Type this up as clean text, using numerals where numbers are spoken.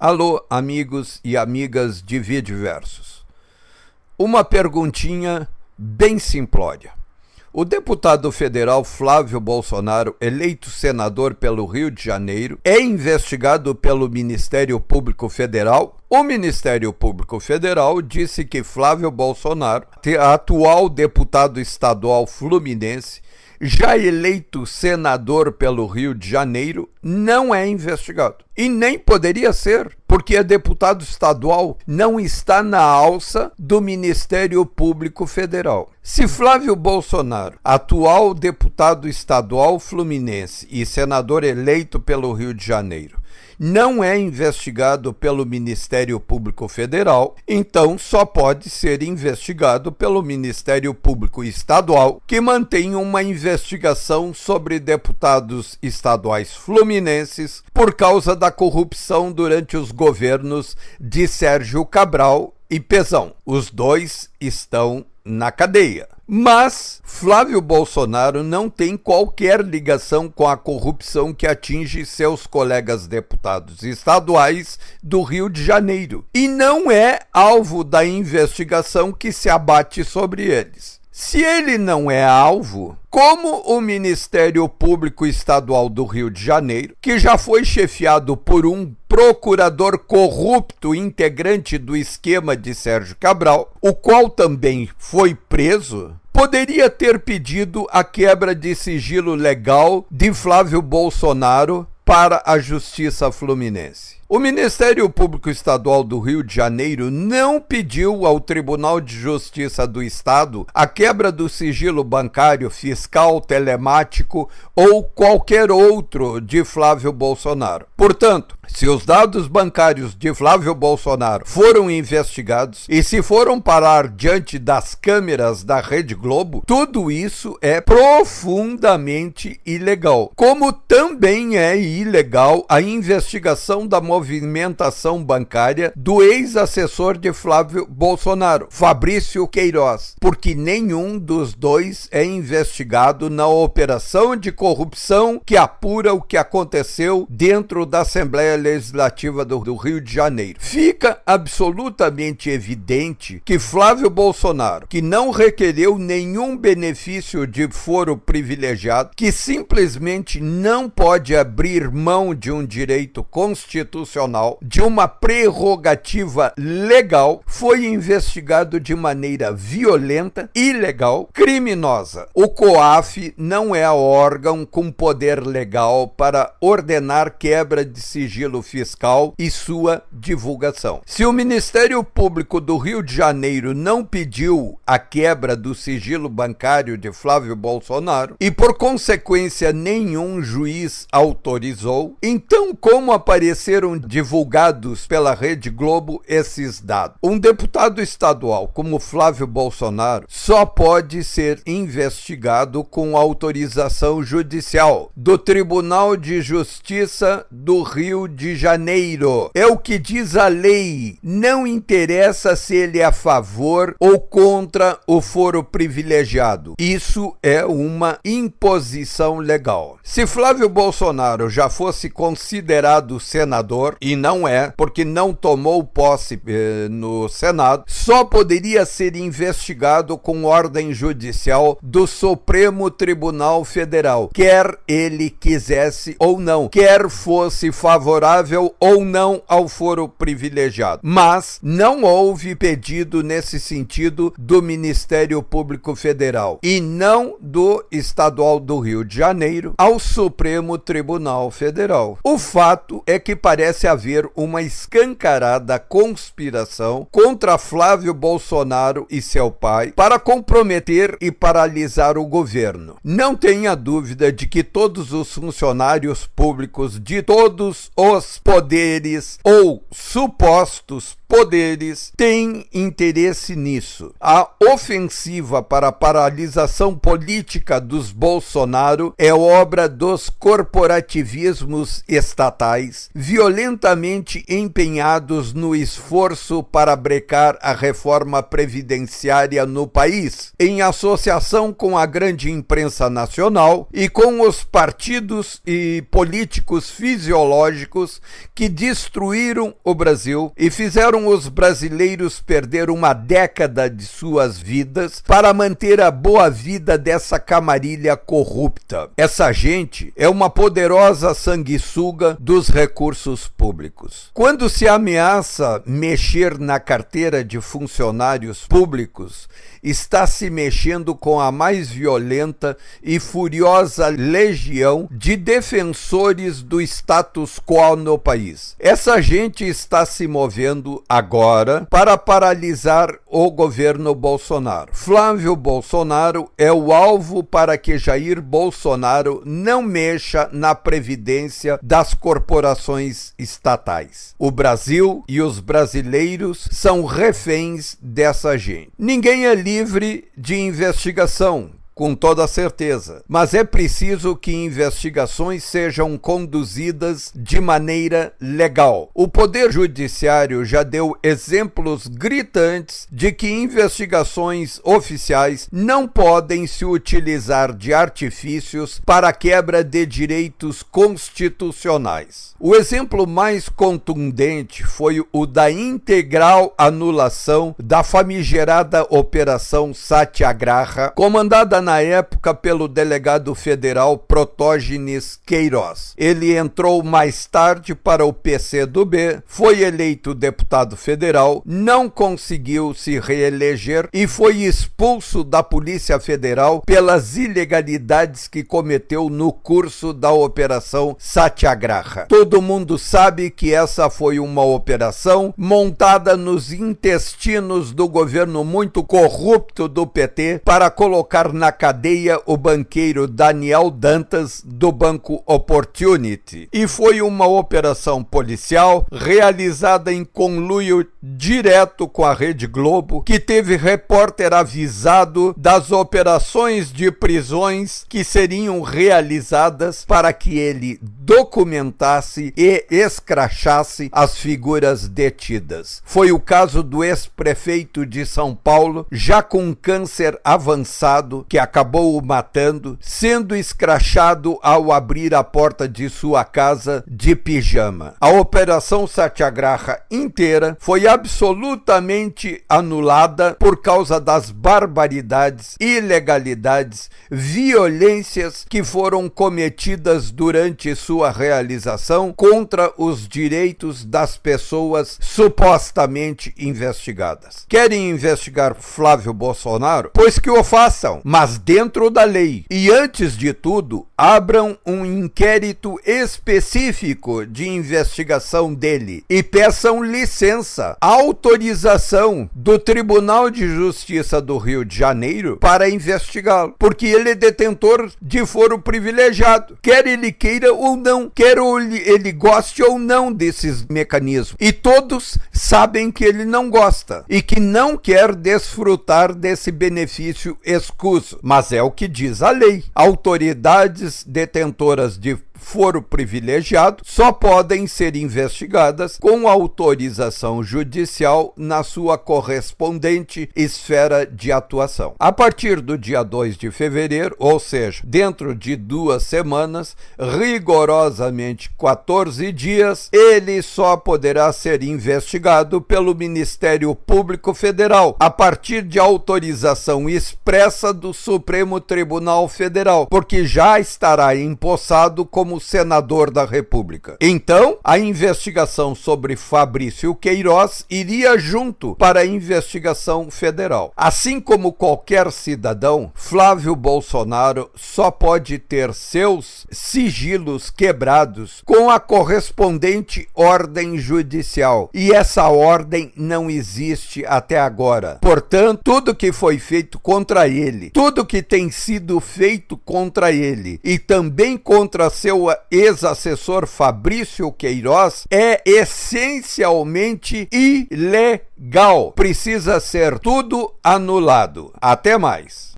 Alô, amigos e amigas de Videoversos. Uma perguntinha bem simplória. O deputado federal Flávio Bolsonaro, eleito senador pelo Rio de Janeiro, é investigado pelo Ministério Público Federal? O Ministério Público Federal disse que Flávio Bolsonaro, atual deputado estadual fluminense, já eleito senador pelo Rio de Janeiro, não é investigado. E nem poderia ser, porque é deputado estadual, não está na alça do Ministério Público Federal. Se Flávio Bolsonaro, atual deputado estadual fluminense e senador eleito pelo Rio de Janeiro, não é investigado pelo Ministério Público Federal, então só pode ser investigado pelo Ministério Público Estadual, que mantém uma investigação sobre deputados estaduais fluminenses por causa da corrupção durante os governos de Sérgio Cabral e Pezão. Os dois estão na cadeia. Mas Flávio Bolsonaro não tem qualquer ligação com a corrupção que atinge seus colegas deputados estaduais do Rio de Janeiro e não é alvo da investigação que se abate sobre eles. Se ele não é alvo, como o Ministério Público Estadual do Rio de Janeiro, que já foi chefiado por um procurador corrupto integrante do esquema de Sérgio Cabral, o qual também foi preso, poderia ter pedido a quebra de sigilo legal de Flávio Bolsonaro para a Justiça Fluminense. O Ministério Público Estadual do Rio de Janeiro não pediu ao Tribunal de Justiça do Estado a quebra do sigilo bancário, fiscal, telemático ou qualquer outro de Flávio Bolsonaro. Portanto, se os dados bancários de Flávio Bolsonaro foram investigados e se foram parar diante das câmeras da Rede Globo, tudo isso é profundamente ilegal. Como também é ilegal a investigação da movimentação bancária do ex-assessor de Flávio Bolsonaro, Fabrício Queiroz, porque nenhum dos dois é investigado na operação de corrupção que apura o que aconteceu dentro da Assembleia Legislativa do Rio de Janeiro. Fica absolutamente evidente que Flávio Bolsonaro, que não requereu nenhum benefício de foro privilegiado, que simplesmente não pode abrir mão de um direito constitucional, de uma prerrogativa legal, foi investigado de maneira violenta, ilegal, criminosa. O COAF não é órgão com poder legal para ordenar quebra de sigilo fiscal e sua divulgação. Se o Ministério Público do Rio de Janeiro não pediu a quebra do sigilo bancário de Flávio Bolsonaro e, por consequência, nenhum juiz autorizou, então como apareceram divulgados pela Rede Globo esses dados? Um deputado estadual como Flávio Bolsonaro só pode ser investigado com autorização judicial do Tribunal de Justiça do Rio de Janeiro. É o que diz a lei. Não interessa se ele é a favor ou contra o foro privilegiado. Isso é uma imposição legal. Se Flávio Bolsonaro já fosse considerado senador, e não é, porque não tomou posse no Senado, só poderia ser investigado com ordem judicial do Supremo Tribunal Federal, quer ele quisesse ou não, quer fosse favorável ou não ao foro privilegiado. Mas não houve pedido nesse sentido do Ministério Público Federal e não do Estadual do Rio de Janeiro ao Supremo Tribunal Federal. O fato é que parece haver uma escancarada conspiração contra Flávio Bolsonaro e seu pai para comprometer e paralisar o governo. Não tenha dúvida de que todos os funcionários públicos de todos os poderes ou supostos poderes têm interesse nisso. A ofensiva para a paralisação política dos Bolsonaro é obra dos corporativismos estatais, violenta violentamente empenhados no esforço para brecar a reforma previdenciária no país, em associação com a grande imprensa nacional e com os partidos e políticos fisiológicos que destruíram o Brasil e fizeram os brasileiros perder uma década de suas vidas para manter a boa vida dessa camarilha corrupta. Essa gente é uma poderosa sanguessuga dos recursos públicos. Quando se ameaça mexer na carteira de funcionários públicos, está se mexendo com a mais violenta e furiosa legião de defensores do status quo no país. Essa gente está se movendo agora para paralisar o governo Bolsonaro. Flávio Bolsonaro é o alvo para que Jair Bolsonaro não mexa na previdência das corporações estatais. O Brasil e os brasileiros são reféns dessa gente. Ninguém é livre de investigação, com toda certeza, mas é preciso que investigações sejam conduzidas de maneira legal. O Poder Judiciário já deu exemplos gritantes de que investigações oficiais não podem se utilizar de artifícios para a quebra de direitos constitucionais. O exemplo mais contundente foi o da integral anulação da famigerada Operação Satyagraha, comandada na época pelo delegado federal Protógenes Queiroz. Ele entrou mais tarde para o PCdoB, foi eleito deputado federal, não conseguiu se reeleger e foi expulso da Polícia Federal pelas ilegalidades que cometeu no curso da Operação Satyagraha. Todo mundo sabe que essa foi uma operação montada nos intestinos do governo muito corrupto do PT para colocar na cadeia o banqueiro Daniel Dantas do Banco Opportunity. E foi uma operação policial realizada em conluio direto com a Rede Globo, que teve repórter avisado das operações de prisões que seriam realizadas para que ele documentasse e escrachasse as figuras detidas. Foi o caso do ex-prefeito de São Paulo, já com câncer avançado, que acabou o matando, sendo escrachado ao abrir a porta de sua casa de pijama. A Operação Satyagraha inteira foi absolutamente anulada por causa das barbaridades, ilegalidades, violências que foram cometidas durante sua realização contra os direitos das pessoas supostamente investigadas. Querem investigar Flávio Bolsonaro? Pois que o façam, mas dentro da lei. E antes de tudo, abram um inquérito específico de investigação dele e peçam licença, autorização do Tribunal de Justiça do Rio de Janeiro para investigá-lo, porque ele é detentor de foro privilegiado, quer ele queira ou não, quer ele goste ou não desses mecanismos. E todos sabem que ele não gosta e que não quer desfrutar desse benefício escuso, mas é o que diz a lei. Autoridades detentoras de foro privilegiado só podem ser investigadas com autorização judicial na sua correspondente esfera de atuação. A partir do dia 2 de fevereiro, ou seja, dentro de 2 semanas, rigorosamente 14 dias, ele só poderá ser investigado pelo Ministério Público Federal, a partir de autorização expressa do Supremo Tribunal Federal, porque já estará empossado como senador da República. Então, a investigação sobre Fabrício Queiroz iria junto para a investigação federal. Assim como qualquer cidadão, Flávio Bolsonaro só pode ter seus sigilos quebrados com a correspondente ordem judicial. E essa ordem não existe até agora. Portanto, tudo que foi feito contra ele, tudo que tem sido feito contra ele e também contra seu ex-assessor Fabrício Queiroz é essencialmente ilegal. Precisa ser tudo anulado. Até mais.